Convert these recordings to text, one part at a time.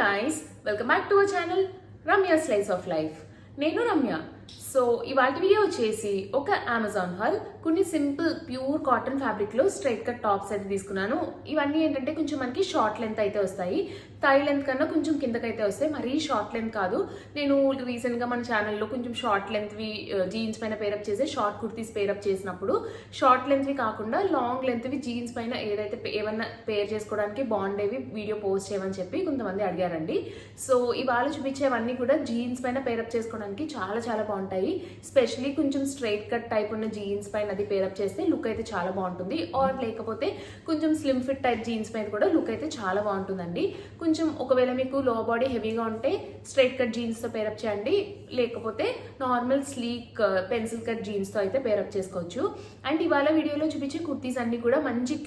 guys, welcome back to our channel Ramya Slice of Life. నేను Ramya. So ఇవాళ video వచ్చేసి ఒక అమెజాన్ హాల్ కొన్ని సింపుల్ ప్యూర్ కాటన్ ఫ్యాబ్రిక్ లో స్ట్రైట్ కట్ టాప్స్ అయితే తీసుకున్నాను. ఇవన్నీ ఏంటంటే కొంచెం మనకి షార్ట్ లెంత్ అయితే వస్తాయి, థై లెంత్ కన్నా కొంచెం కిందకైతే వస్తాయి, మరీ షార్ట్ లెంత్ కాదు. నేను రీసెంట్ గా మన ఛానల్లో కొంచెం షార్ట్ లెంత్ వి జీన్స్ పైన పేరప్ చేసి షార్ట్ కుర్తీస్ పేరప్ చేసినప్పుడు షార్ట్ లెంత్ వి కాకుండా లాంగ్ లెంత్ వి జీన్స్ పైన ఏదైతే ఏమన్నా పేర్ చేసుకోవడానికి బాగుండేవి వీడియో పోస్ట్ చేయమని చెప్పి కొంతమంది అడిగారండి. సో ఇవాళ చూపించేవన్నీ కూడా జీన్స్ పైన పేరప్ చేసుకోవడానికి చాలా చాలా బాగుంటాయి. స్పెషల్లీ కొంచెం స్ట్రైట్ కట్ టైప్ ఉన్న జీన్స్ పైన అది పేరప్ చేస్తే లుక్ అయితే చాలా బాగుంటుంది. ఆర్ లేకపోతే కొంచెం స్లిమ్ ఫిట్ టైప్ జీన్స్ పైన కూడా లుక్ అయితే చాలా బాగుంటుందండి. కొంచెం ఒకవేళ మీకు లో బాడీ హెవీగా ఉంటే స్ట్రైట్ కట్ జీన్స్ తో పేరప్ చేయండి, లేకపోతే normal sleek pencil cut jeans తో అయితే పేరప్ చేసుకోవచ్చు. అండ్ ఇవాళ వీడియోలో చూపించే కుర్తీస్ అన్ని కూడా మంచి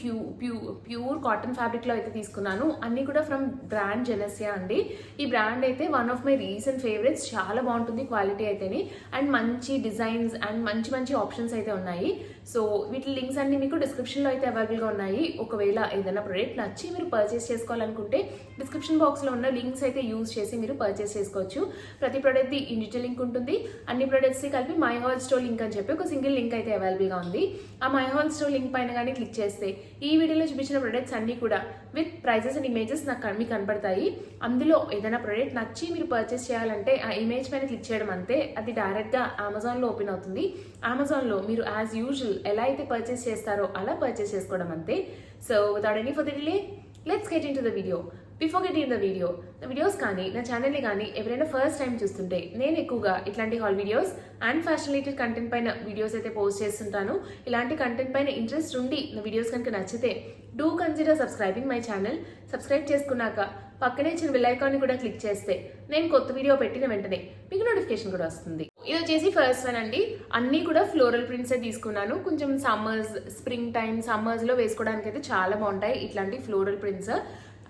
ప్యూర్ కాటన్ ఫ్యాబ్రిక్ లో అయితే తీసుకున్నాను. అన్ని కూడా ఫ్రమ్ బ్రాండ్ జెనసియా అండి. ఈ బ్రాండ్ అయితే one of my recent favourites. చాలా బాగుంటుంది క్వాలిటీ అయితేని, అండ్ మంచి డిజైన్స్ అండ్ మంచి మంచి ఆప్షన్స్ అయితే ఉన్నాయి. సో వీటి లింక్స్ అన్ని మీకు డిస్క్రిప్షన్ లో అయితే అవైలబుల్ గా ఉన్నాయి. ఒకవేళ ఏదైనా ప్రోడక్ట్ నచ్చి మీరు పర్చేస్ చేసుకోవాలనుకుంటే డిస్క్రిప్షన్ బాక్స్ లో ఉన్న లింక్స్ అయితే యూజ్ చేసి మీరు పర్చేస్ చేసుకోవచ్చు. ప్రతి ప్రోడక్ట్ ది ఇండివిజువల్ లింక్ ఉంటుంది. అన్ని ప్రొడక్ట్స్ కి కలిపి మై హాల్ స్టోర్ లింక్ అని చెప్పి ఒక సింగిల్ లింక్ అయితే అవైలబుల్ గా ఉంది. ఆ మై హాల్ స్టోర్ లింక్ పైన కానీ క్లిక్ చేస్తే ఈ వీడియోలో చూపించిన ప్రొడక్ట్స్ అన్ని కూడా విత్ ప్రైజెస్ అండ్ ఇమేజెస్ మీకు కనపడతాయి. అందులో ఏదైనా ప్రోడక్ట్ నచ్చి మీరు పర్చేస్ చేయాలంటే ఆ ఇమేజ్ పైన క్లిక్ చేయడం అంతే, అది డైరెక్ట్ గా అమెజాన్ లో ఓపెన్ అవుతుంది. అమెజాన్ లో మీరు యాజ్ యూజువల్ ఎలా అయితే పర్చేస్ చేస్తారో అలా పర్చేస్ చేసుకోవడం అంతే. So without any further delay let's get in to the video. Before get in the videos కానీ నా ఛానల్ని కానీ ఎవరైనా ఫస్ట్ టైం చూస్తుంటే నేను ఎక్కువగా ఇట్లాంటి hall videos and fashion related content పైన వీడియోస్ అయితే పోస్ట్ చేస్తుంటాను. ఇలాంటి కంటెంట్ పైన ఇంట్రెస్ట్ ఉండి నా వీడియోస్ కనుక నచ్చితే do consider subscribing my channel. Subscribe చేసుకున్నాక పక్కనే ఇచ్చిన బెల్ ఐకాన్ని కూడా క్లిక్ చేస్తే నేను కొత్త వీడియో పెట్టిన వెంటనే మీకు నోటిఫికేషన్ కూడా వస్తుంది. ఇది వచ్చేసి ఫస్ట్ వన్ అండి. అన్నీ కూడా ఫ్లోరల్ ప్రింట్స్ తీసుకున్నాను. కొంచెం సమ్మర్స్, స్ప్రింగ్ టైం సమ్మర్స్ లో వేసుకోవడానికి అయితే చాలా బాగుంటాయి ఇట్లాంటి ఫ్లోరల్ ప్రింట్స్.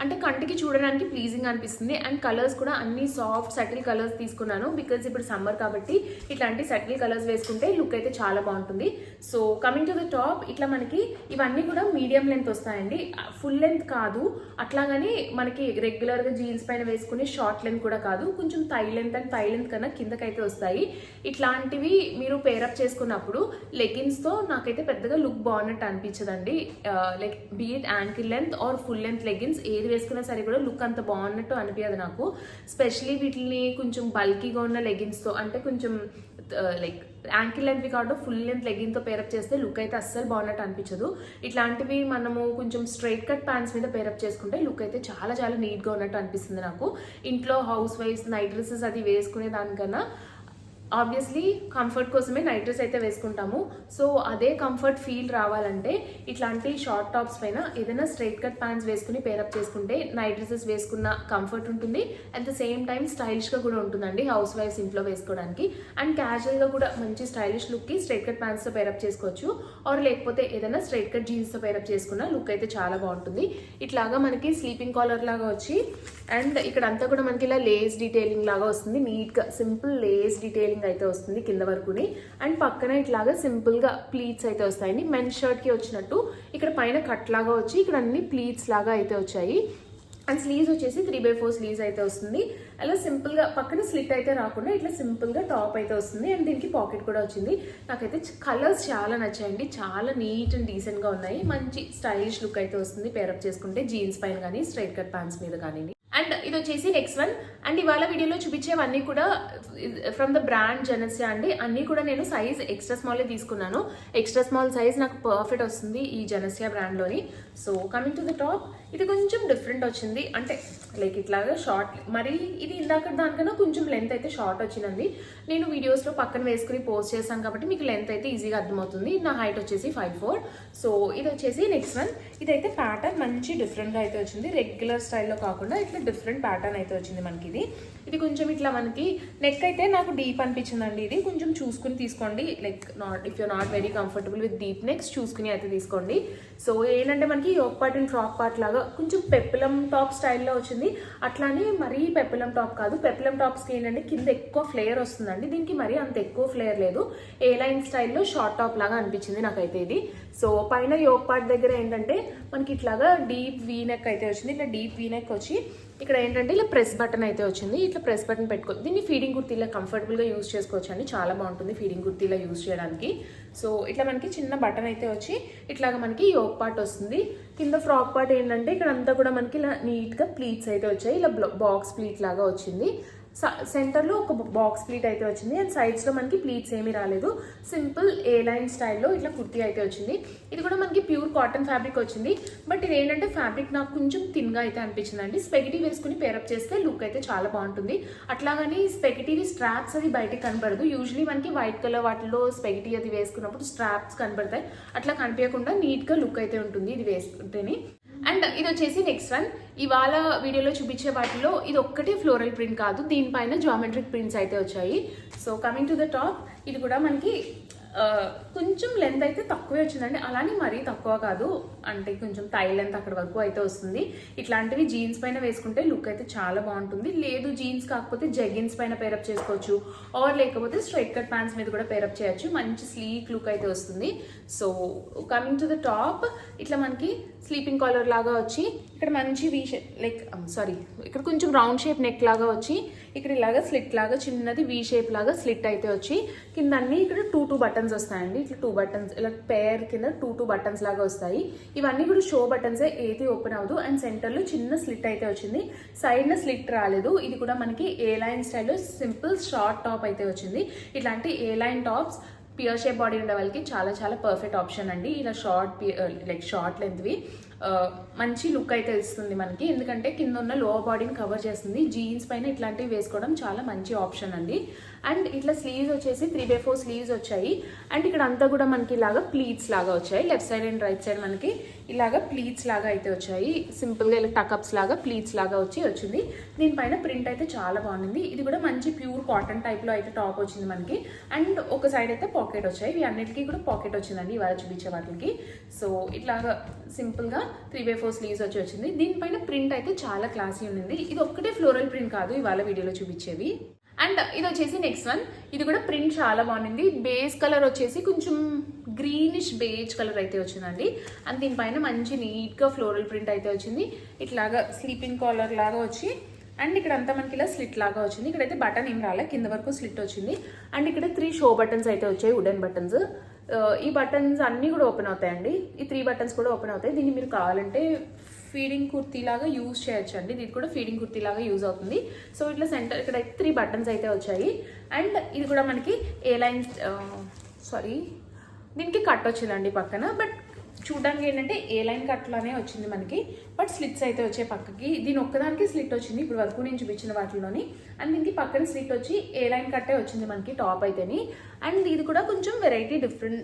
అంటే కంటికి చూడడానికి ప్లీజింగ్ అనిపిస్తుంది. అండ్ కలర్స్ కూడా అన్ని సాఫ్ట్ సటిల్ కలర్స్ తీసుకున్నాను, బికాజ్ ఇప్పుడు సమ్మర్ కాబట్టి ఇట్లాంటి సటిల్ కలర్స్ వేసుకుంటే లుక్ అయితే చాలా బాగుంటుంది. So coming to the top, ఇట్లా మనకి ఇవన్నీ కూడా మీడియం లెంత్ వస్తాయండి, ఫుల్ లెంత్ కాదు. అట్లాగని మనకి రెగ్యులర్ గా జీన్స్ పైన వేసుకుని షార్ట్ లెంత్ కూడా కాదు, కొంచెం thigh length and thigh length కన్నా కిందకైతే వస్తాయి. ఇట్లాంటివి మీరు పేరప్ చేసుకున్నప్పుడు లెగిన్స్ తో నాకైతే పెద్దగా లుక్ బాగున్నట్టు అనిపించదండి. Like beat ankle length or full length leggings ఏది వేసుకున్నా సరే కూడా లుక్ అంత బాగున్నట్టు అనిపించదు నాకు. స్పెషలీ వీటిని కొంచెం బల్కీగా ఉన్న లెగిన్స్ తో, అంటే కొంచెం లైక్ యాంకిల్ లెంత్ కాదు ఫుల్ లెంత్ లెగిన్ తో పేరప్ చేస్తే లుక్ అయితే అస్సలు బాగున్నట్టు అనిపించదు. ఇట్లాంటివి మనము కొంచెం స్ట్రైట్ కట్ ప్యాంట్స్ మీద పేరప్ చేసుకుంటే లుక్ అయితే చాలా చాలా నీట్ గా ఉన్నట్టు అనిపిస్తుంది నాకు. ఇంట్లో హౌస్ వైఫ్స్ నైట్ డ్రెస్సెస్ అది వేసుకునే దానికన్నా ఆబ్వియస్లీ కంఫర్ట్ కోసమే నైట్ డ్రెస్ అయితే వేసుకుంటాము. సో అదే కంఫర్ట్ ఫీల్ రావాలంటే ఇట్లాంటి షార్ట్ టాప్స్ పైన ఏదైనా స్ట్రైట్ కట్ ప్యాంట్స్ వేసుకుని పేరప్ చేసుకుంటే నైట్ డ్రెస్సెస్ వేసుకున్న కంఫర్ట్ ఉంటుంది, అట్ ద సేమ్ టైం స్టైలిష్గా కూడా ఉంటుందండి హౌస్ వైఫ్స్ ఇంట్లో వేసుకోవడానికి. అండ్ క్యాజువల్గా కూడా మంచి స్టైలిష్ లుక్కి స్ట్రైట్ కట్ ప్యాంట్స్తో పేరప్ చేసుకోవచ్చు, ఆర్ లేకపోతే ఏదైనా స్ట్రైట్ కట్ జీన్స్తో పేరప్ చేసుకున్న లుక్ అయితే చాలా బాగుంటుంది. ఇట్లాగా మనకి స్లీపింగ్ కాలర్ లాగా వచ్చి అండ్ ఇక్కడ అంతా కూడా మనకి ఇలా లేస్ డీటెయిలింగ్ లాగా వస్తుంది, నీట్గా సింపుల్ లేస్ డీటెయిలింగ్ అయితే వస్తుంది కింద వరకుని. అండ్ పక్కన ఇట్లాగా సింపుల్ గా ప్లీట్స్ అయితే వస్తాయండి, మెన్స్ షర్ట్ కి వచ్చినట్టు. ఇక్కడ పైన కట్ లాగా వచ్చి ఇక్కడ అన్ని ప్లీట్స్ లాగా అయితే వచ్చాయి. అండ్ స్లీవ్స్ వచ్చేసి 3/4 స్లీవ్స్ అయితే వస్తుంది. అలా సింపుల్ గా పక్కన స్లిట్ అయితే రాకుండా ఇట్లా సింపుల్ గా టాప్ అయితే వస్తుంది. అండ్ దీనికి పాకెట్ కూడా వచ్చింది. నాకైతే కలర్స్ చాలా నచ్చాయండి, చాలా నీట్ అండ్ డీసెంట్ గా ఉన్నాయి. మంచి స్టైలిష్ లుక్ అయితే వస్తుంది పేరప్ చేసుకుంటే జీన్స్ పైన కానీ స్ట్రైట్ కట్ ప్యాంట్స్ మీద కానీ. అండ్ ఇది వచ్చేసి నెక్స్ట్ వన్. అండ్ ఇవాళ వీడియోలో చూపించేవన్నీ కూడా ఫ్రమ్ ద బ్రాండ్ జెనసియా అండి. అన్నీ కూడా నేను సైజ్ ఎక్స్ట్రా స్మాల్ తీసుకున్నాను. ఎక్స్ట్రా స్మాల్ సైజ్ నాకు పర్ఫెక్ట్ వస్తుంది ఈ జెనసియా బ్రాండ్లోని. So coming to the top, ఇది కొంచెం డిఫరెంట్ వచ్చింది, అంటే లైక్ ఇట్లాగా షార్ట్, మరి ఇది ఇందాక దానికన్నా కొంచెం లెంత్ అయితే షార్ట్ వచ్చిందండి. నేను వీడియోస్లో పక్కన వేసుకుని పోస్ట్ చేశాను కాబట్టి మీకు లెంత్ అయితే ఈజీగా అర్థమవుతుంది. నా హైట్ వచ్చేసి 5'4". సో ఇది వచ్చేసి నెక్స్ట్ వన్. ఇదైతే ప్యాటర్న్ మంచి డిఫరెంట్గా అయితే వచ్చింది, రెగ్యులర్ స్టైల్లో కాకుండా ఇట్లా డిఫరెంట్ ప్యాటర్న్ అయితే వచ్చింది మనకి. ఇది కొంచెం ఇట్లా మనకి నెక్ అయితే నాకు డీప్ అనిపించిందండి. ఇది కొంచెం చూసుకుని తీసుకోండి, like if you're not very comfortable with deep necks చూసుకుని అయితే తీసుకోండి. సో ఏంటంటే మనకి yoke part and frock part లాగా కొంచెం పెప్పిలం టాప్ స్టైల్లో వచ్చింది. అట్లానే మరీ పెప్పిలం టాప్ కాదు, పెప్పిలం టాప్స్కి ఏంటంటే కింద ఎక్కువ ఫ్లేయర్ వస్తుందండి, దీనికి మరీ అంత ఎక్కువ ఫ్లేయర్ లేదు. ఏ లైన్ స్టైల్లో షార్ట్ టాప్ లాగా అనిపించింది నాకైతే ఇది. సో పైన యోక్ పార్ట్ దగ్గర ఏంటంటే మనకి ఇట్లాగా డీప్ వీ నెక్ అయితే వచ్చింది. ఇట్లా డీప్ వీ నెక్ వచ్చి ఇక్కడ ఏంటంటే ఇలా ప్రెస్ బటన్ అయితే వచ్చింది. ఇట్లా ప్రెస్ బటన్ పెట్టుకో, దీన్ని ఫీడింగ్ కుర్తీలా కంఫర్టబుల్గా యూజ్ చేసుకోవచ్చు అండి. చాలా బాగుంటుంది ఫీడింగ్ కుర్తీలా యూజ్ చేయడానికి. సో ఇట్లా మనకి చిన్న బటన్ అయితే వచ్చి ఇట్లాగా మనకి యోక్ పార్ట్ వస్తుంది. కింద ఫ్రాక్ పార్ట్ ఏంటంటే ఇక్కడ అంతా కూడా మనకి ఇలా నీట్గా ప్లీట్స్ అయితే వచ్చాయి. ఇలా బాక్స్ ప్లీట్ లాగా వచ్చింది. సెంటర్లో ఒక బాక్స్ ప్లీట్ అయితే వచ్చింది అండ్ సైడ్స్లో మనకి ప్లీట్స్ ఏమీ రాలేదు. సింపుల్ ఏ లైన్ స్టైల్లో ఇట్లా కుర్తీ అయితే వచ్చింది. ఇది కూడా మనకి ప్యూర్ కాటన్ ఫ్యాబ్రిక్ వచ్చింది. బట్ ఇది ఏంటంటే ఫ్యాబ్రిక్ నాకు కొంచెం థిన్గా అయితే అనిపించింది అండి. స్పెగిటీ వేసుకుని పేరప్ చేస్తే లుక్ అయితే చాలా బాగుంటుంది. అట్లాగని స్పెగిటీవి స్ట్రాప్స్ అది బయటకు కనపడదు. యూజువలీ మనకి వైట్ కలర్ వాటిలో స్పెగిటీ అది వేసుకున్నప్పుడు స్ట్రాప్స్ కనపడతాయి. అట్లా కనిపించకుండా నీట్గా లుక్ అయితే ఉంటుంది ఇది వేసుకుంటేనే. అండ్ ఇది వచ్చేసి నెక్స్ట్ వన్. ఇవాళ వీడియోలో చూపించే వాటిలో ఇది ఒక్కటే ఫ్లోరల్ ప్రింట్ కాదు, దీనిపైన జామెట్రిక్ ప్రింట్స్ అయితే వచ్చాయి. So coming to the top, ఇది కూడా మనకి కొంచెం లెంత్ అయితే తక్కువే వచ్చిందండి. అలానే మరీ తక్కువ కాదు, అంటే కొంచెం థై లెంత్ అక్కడ వరకు అయితే వస్తుంది. ఇట్లాంటివి జీన్స్ పైన వేసుకుంటే లుక్ అయితే చాలా బాగుంటుంది. లేదు జీన్స్ కాకపోతే జెగిన్స్ పైన పేరప్ చేసుకోవచ్చు, ఆర్ లేకపోతే స్ట్రైట్ కట్ ప్యాంట్స్ మీద కూడా పేరప్ చేయొచ్చు. మంచి స్లీక్ లుక్ అయితే వస్తుంది. So coming to the top, ఇట్లా మనకి స్లీపింగ్ కాలర్ లాగా వచ్చి ఇక్కడ మంచి వీ షేప్ ఇక్కడ కొంచెం రౌండ్ షేప్ నెక్ లాగా వచ్చి ఇక్కడ ఇలాగా స్లిట్ లాగా చిన్నది వీ షేప్ లాగా స్లిట్ అయితే వచ్చి కింద అన్ని ఇక్కడ టూ బటన్స్ వస్తాయండి. ఇట్లా 2 బటన్స్ ఇలా పేర్ కింద టూ బటన్స్ లాగా వస్తాయి. ఇవన్నీ కూడా షో బటన్స్, ఏది ఓపెన్ అవ్వదు. అండ్ సెంటర్లో చిన్న స్లిట్ అయితే వచ్చింది, సైడ్న స్లిట్ రాలేదు. ఇది కూడా మనకి ఏ లైన్ స్టైల్లో సింపుల్ షార్ట్ టాప్ అయితే వచ్చింది. ఇట్లాంటి A line tops pear shape body ఉండే వాళ్ళకి చాలా చాలా పర్ఫెక్ట్ ఆప్షన్ అండి. ఇలా షార్ట్ లెంత్వి మంచి లుక్ అయితే ఇస్తుంది మనకి, ఎందుకంటే కింద ఉన్న లోవర్ బాడీని కవర్ చేస్తుంది. జీన్స్ పైన ఇట్లాంటివి వేసుకోవడం చాలా మంచి ఆప్షన్ అండి. అండ్ ఇట్లా స్లీవ్స్ వచ్చేసి 3/4 స్లీవ్స్ వచ్చాయి. అండ్ ఇక్కడ అంతా కూడా మనకి ఇలాగా ప్లీట్స్ లాగా వచ్చాయి. Left side and right side మనకి ఇలాగా ప్లీట్స్ లాగా అయితే వచ్చాయి. సింపుల్గా ఇలా టకప్స్ లాగా ప్లీట్స్ లాగా వచ్చింది. దీనిపైన ప్రింట్ అయితే చాలా బాగుంది. ఇది కూడా మంచి ప్యూర్ కాటన్ టైప్లో అయితే టాప్ వచ్చింది మనకి. అండ్ ఒక సైడ్ అయితే పాకెట్ వచ్చాయి. ఇవి అన్నిటికీ కూడా పాకెట్ వచ్చిందండి ఇవాళ చూపించే వాటికి. సో ఇట్లాగా సింపుల్గా 3/4 స్లీవ్స్ వచ్చింది. దీనిపైన ప్రింట్ అయితే చాలా క్లాసీ ఉంది. ఇది ఒక్కటే ఫ్లోరల్ ప్రింట్ కాదు ఇవాళ వీడియోలో చూపించేవి. అండ్ ఇది వచ్చేసి నెక్స్ట్ వన్. ఇది కూడా ప్రింట్ చాలా బాగుంది. బేస్ కలర్ వచ్చేసి కొంచెం గ్రీనిష్ బేజ్ కలర్ అయితే వచ్చిందండి. అండ్ దీనిపైన మంచి నీట్గా ఫ్లోరల్ ప్రింట్ అయితే వచ్చింది. ఇట్లాగా స్లీపింగ్ కాలర్ లాగా వచ్చి అండ్ ఇక్కడ అంతా మనకి ఇలా స్లిట్ లాగా వచ్చింది. ఇక్కడైతే బటన్ ఏం రాలే, కింద వరకు స్లిట్ వచ్చింది. అండ్ ఇక్కడ 3 షో బటన్స్ అయితే వచ్చాయి, వుడెన్ బటన్స్. ఈ బటన్స్ అన్నీ కూడా ఓపెన్ అవుతాయండి. ఈ 3 బటన్స్ కూడా ఓపెన్ అవుతాయి. దీన్ని మీరు కావాలంటే ఫీడింగ్ కుర్తీ లాగా యూజ్ చేయొచ్చు అండి. ఇది కూడా ఫీడింగ్ కుర్తీ లాగా యూజ్ అవుతుంది. సో ఇట్లా సెంటర్ ఇక్కడ 3 బటన్స్ అయితే వచ్చాయి. అండ్ ఇది కూడా మనకి ఏ లైన్ దీనికి కట్ వచ్చిందండి పక్కన. బట్ చూడడానికి ఏంటంటే ఏ లైన్ కట్లానే వచ్చింది మనకి, బట్ స్లిట్స్ అయితే వచ్చాయి పక్కకి. దీని ఒక్కదానికి స్లిట్ వచ్చింది ఇప్పుడు వరకు నేను చూపించిన వాటిలోని. అండ్ దీనికి పక్కన స్లిట్ వచ్చి ఏ లైన్ కట్టే వచ్చింది మనకి టాప్ అయితేని. అండ్ ఇది కూడా కొంచెం వెరైటీ డిఫరెంట్,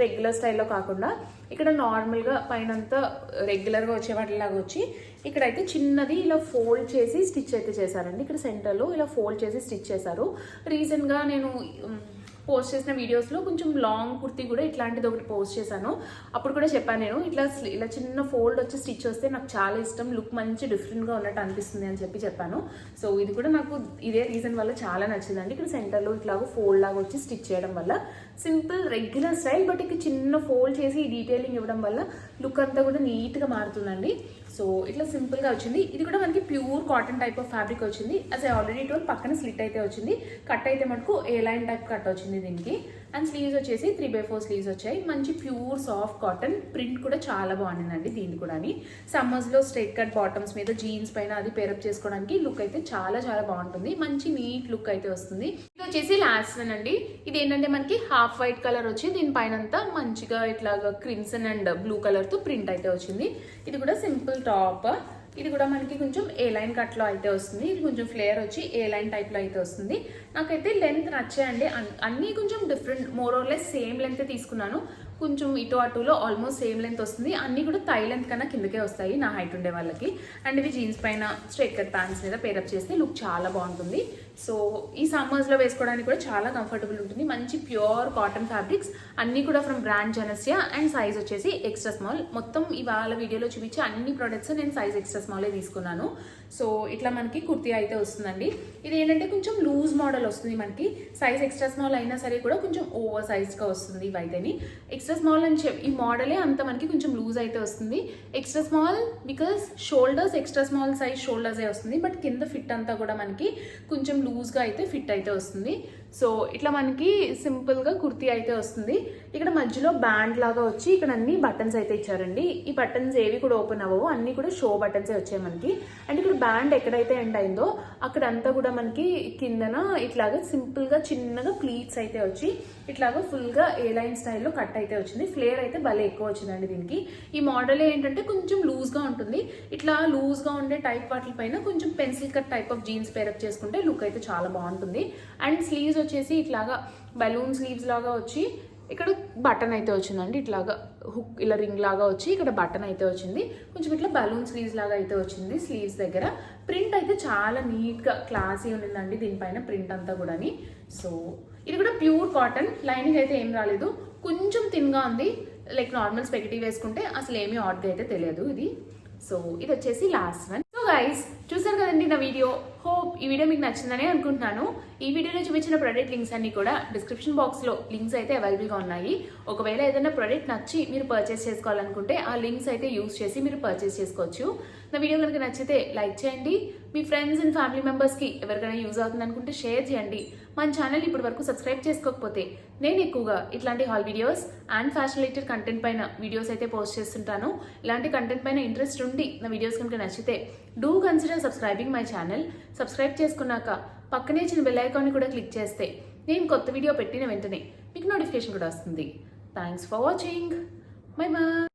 రెగ్యులర్ స్టైల్లో కాకుండా ఇక్కడ నార్మల్గా పైనంతా రెగ్యులర్గా వచ్చే వాటిలాగా వచ్చి ఇక్కడైతే చిన్నది ఇలా ఫోల్డ్ చేసి స్టిచ్ అయితే చేశారండి. ఇక్కడ సెంటర్లో ఇలా ఫోల్డ్ చేసి స్టిచ్ చేశారు. రీసెంట్గా నేను పోస్ట్ చేసిన వీడియోస్లో కొంచెం లాంగ్ కుర్తీ కూడా ఇట్లాంటిది ఒకటి పోస్ట్ చేశాను. అప్పుడు కూడా చెప్పాను నేను, ఇలా చిన్న ఫోల్డ్ వచ్చి స్టిచ్ వస్తే నాకు చాలా ఇష్టం, లుక్ మంచి డిఫరెంట్గా ఉన్నట్టు అనిపిస్తుంది అని చెప్పాను. సో ఇది కూడా నాకు ఇదే రీజన్ వల్ల చాలా నచ్చిందండి. ఇక్కడ సెంటర్లో ఇట్లాగో ఫోల్డ్ లాగా వచ్చి స్టిచ్ చేయడం వల్ల సింపుల్ రెగ్యులర్ స్టైల్, బట్ ఇక్కడ చిన్న ఫోల్డ్ చేసి డీటెయిలింగ్ ఇవ్వడం వల్ల లుక్ అంతా కూడా నీట్గా మారుతుందండి. సో ఇట్లా సింపుల్గా వచ్చింది. ఇది కూడా మనకి pure cotton type of fabric వచ్చింది. యాజ్ ఐ ఆల్రెడీ టోల్ పక్కన స్లిట్ అయితే వచ్చింది. కట్ అయితే మటుకు ఏ లైన్ టైప్ కట్ వచ్చింది దీనికి. అండ్ స్లీవ్స్ వచ్చేసి 3/4 స్లీవ్స్ వచ్చాయి. మంచి ప్యూర్ సాఫ్ట్ కాటన్, ప్రింట్ కూడా చాలా బాగుండిందండి దీన్ని కూడా. సమ్మర్స్లో స్ట్రైట్ కట్ బాటమ్స్ మీద జీన్స్ పైన అది పేరప్ చేసుకోవడానికి లుక్ అయితే చాలా చాలా బాగుంటుంది. మంచి నీట్ లుక్ అయితే వస్తుంది. ఇది వచ్చేసి లాస్ట్ వన్ అండి. ఇది ఏంటంటే మనకి హాఫ్ వైట్ కలర్ వచ్చి దీనిపైన అంతా మంచిగా ఇట్లాగా క్రిమ్సన్ అండ్ బ్లూ కలర్తో ప్రింట్ అయితే వచ్చింది. ఇది కూడా సింపుల్ టాప్. ఇది కూడా మనకి కొంచెం ఏ లైన్ కట్లో అయితే వస్తుంది. ఇది కొంచెం ఫ్లేయర్ వచ్చి ఏ లైన్ టైప్లో అయితే వస్తుంది. నాకైతే లెంత్ నచ్చాయండి. అన్నీ కొంచెం different, more or less same length తీసుకున్నాను. కొంచెం ఇటు అటులో ఆల్మోస్ట్ సేమ్ లెంత్ వస్తుంది. అన్నీ కూడా థై లెంత్ కన్నా కిందకే వస్తాయి నా హైట్ ఉండే వాళ్ళకి. అండ్ ఇవి జీన్స్ పైన స్ట్రైట్ కట్ ప్యాంట్స్ మీద పేరప్ చేస్తే లుక్ చాలా బాగుంటుంది. సో ఈ సమ్మర్స్లో వేసుకోవడానికి కూడా చాలా కంఫర్టబుల్ ఉంటుంది. మంచి ప్యూర్ కాటన్ ఫ్యాబ్రిక్స్ అన్నీ కూడా ఫ్రమ్ బ్రాండ్ జెనసియా. అండ్ సైజ్ వచ్చేసి ఎక్స్ట్రా స్మాల్. మొత్తం ఇవాళ వీడియోలో చూపించే అన్ని ప్రోడక్ట్స్ నేను సైజ్ ఎక్స్ట్రా స్మాలే తీసుకున్నాను. సో ఇట్లా మనకి కుర్తీ అయితే వస్తుందండి. ఇది ఏంటంటే కొంచెం లూజ్ మోడల్ వస్తుంది మనకి. సైజ్ ఎక్స్ట్రా స్మాల్ అయినా సరే కూడా కొంచెం ఓవర్ సైజ్గా వస్తుంది ఇవైతేని. ఎక్స్ట్రా స్మాల్ అని ఈ మోడలే అంత మనకి కొంచెం లూజ్ అయితే వస్తుంది. Extra small because shoulders extra small size షోల్డర్సే వస్తుంది, బట్ కింద ఫిట్ అంతా కూడా మనకి కొంచెం లూజ్గా అయితే ఫిట్ అయితే వస్తుంది. సో ఇట్లా మనకి సింపుల్గా కుర్తీ అయితే వస్తుంది. ఇక్కడ మధ్యలో బ్యాండ్ లాగా వచ్చి ఇక్కడ అన్ని బటన్స్ అయితే ఇచ్చారండి. ఈ బటన్స్ ఏవి కూడా ఓపెన్ అవ్వవు, అన్ని కూడా షో బటన్సే వచ్చాయి మనకి. అండ్ ఇక్కడ బ్యాండ్ ఎక్కడైతే ఎండ్ అయిందో అక్కడంతా కూడా మనకి కిందన ఇట్లాగా సింపుల్గా చిన్నగా ప్లీట్స్ అయితే వచ్చి ఇట్లాగా ఫుల్గా ఏ లైన్ స్టైల్లో కట్ అయితే వచ్చింది. ఫ్లేర్ అయితే భలే ఎక్కువ వచ్చిందండి దీనికి. ఈ మోడల్ ఏంటంటే కొంచెం లూజ్గా ఉంటుంది. ఇట్లా లూజ్గా ఉండే టైప్ వాటి పైన కొంచెం pencil cut type of jeans pair up చేసుకుంటే లుక్ అయితే చాలా బాగుంటుంది. అండ్ స్లీవ్స్ వచ్చేసి ఇట్లాగా బలూన్ స్లీవ్స్ లాగా వచ్చి ఇక్కడ బటన్ అయితే వచ్చిందండి. ఇట్లాగా హుక్ ఇలా రింగ్ లాగా వచ్చి ఇక్కడ బటన్ అయితే వచ్చింది. కొంచెం ఇట్లా బలూన్ స్లీవ్స్ లాగా అయితే వచ్చింది. స్లీవ్స్ దగ్గర ప్రింట్ అయితే చాలా నీట్గా క్లాసీ ఉండిందండి దీనిపైన ప్రింట్ అంతా కూడాని. సో ఇది కూడా ప్యూర్ కాటన్, లైనింగ్ అయితే ఏం రాలేదు, కొంచెం థిన్గా ఉంది. లైక్ నార్మల్ స్పెగటీ వేసుకుంటే అసలు ఏమీ ఆడ్గా అయితే తెలియదు ఇది. సో ఇది వచ్చేసి లాస్ట్ వన్. సో గైస్ చూసారు కదండి నా వీడియో. హోప్ ఈ వీడియో మీకు నచ్చిందనే అనుకుంటున్నాను. ఈ వీడియోలో చూపించిన ప్రోడక్ట్ లింక్స్ అన్ని కూడా డిస్క్రిప్షన్ బాక్స్లో లింక్స్ అయితే అవైలబుల్గా ఉన్నాయి. ఒకవేళ ఏదైనా ప్రోడక్ట్ నచ్చి మీరు పర్చేస్ చేసుకోవాలనుకుంటే ఆ లింక్స్ అయితే యూస్ చేసి మీరు పర్చేస్ చేసుకోవచ్చు. నా వీడియో కనుక నచ్చితే లైక్ చేయండి. మీ ఫ్రెండ్స్ అండ్ ఫ్యామిలీ మెంబర్స్కి ఎవరికైనా యూజ్ అవుతుంది అనుకుంటే షేర్ చేయండి. మన ఛానల్ ఇప్పటి వరకు సబ్స్క్రైబ్ చేసుకోకపోతే నేను ఎక్కువగా ఇట్లాంటి hall videos and fashion related content పైన వీడియోస్ అయితే పోస్ట్ చేస్తుంటాను. ఇలాంటి కంటెంట్ పైన ఇంట్రెస్ట్ ఉండి నా వీడియోస్ కనుక నచ్చితే do consider subscribing my channel. Subscribe చేసుకున్నాక పక్కనే చిన్న బెల్ ఐకాన్ని కూడా క్లిక్ చేస్తే నేను కొత్త వీడియో పెట్టిన వెంటనే మీకు నోటిఫికేషన్ కూడా వస్తుంది. Thanks for watching. Bye bye.